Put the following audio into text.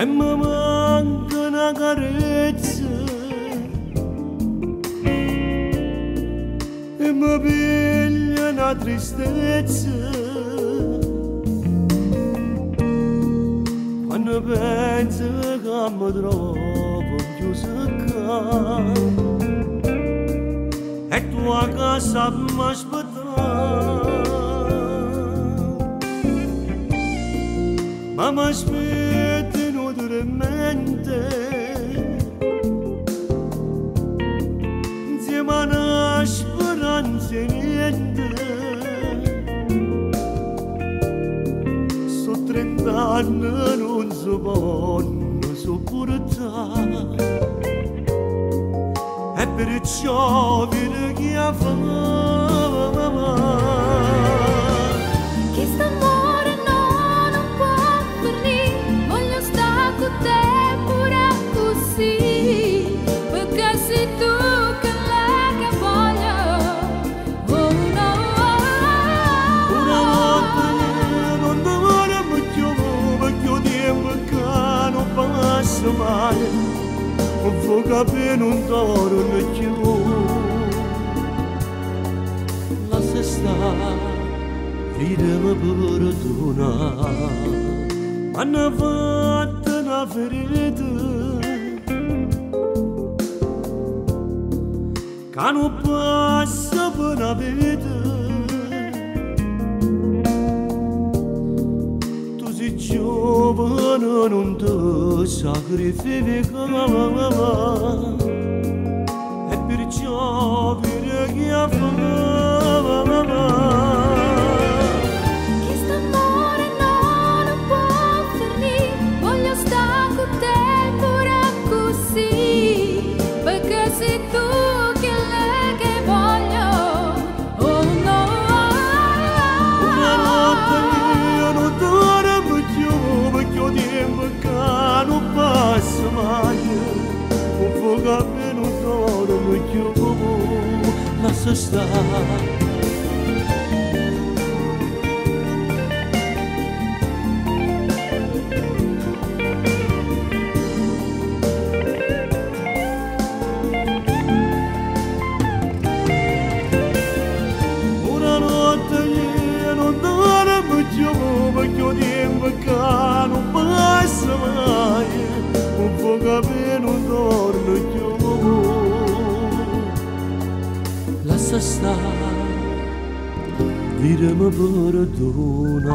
e mi manca una carezza e mi piglia una tristezza quando penso che mi trovo chiuso qua e tu a casa mi aspetti. Ma mi aspetti inutilmente insieme a una speranza niente. So 30 anni non si possono sopportare e perciò viene chi a fare. Mai non può capire non torno più, lascia stare, vediamo perdona, hanno fatto una ferita che non passa per una vita. Giovane non ti sacrifica e perciò viene chi a fare. Quest'amore non può finire, voglio stare con te pure così, perché sei tu che lei che voglio, oh no. Una notte io non dormo più perché ho tempo che non passa mai, un po' che non dormo più, lascia stare. Perché ho tempo che non passa mai, un po' che non torno più, lascia stare, vediamo perdona.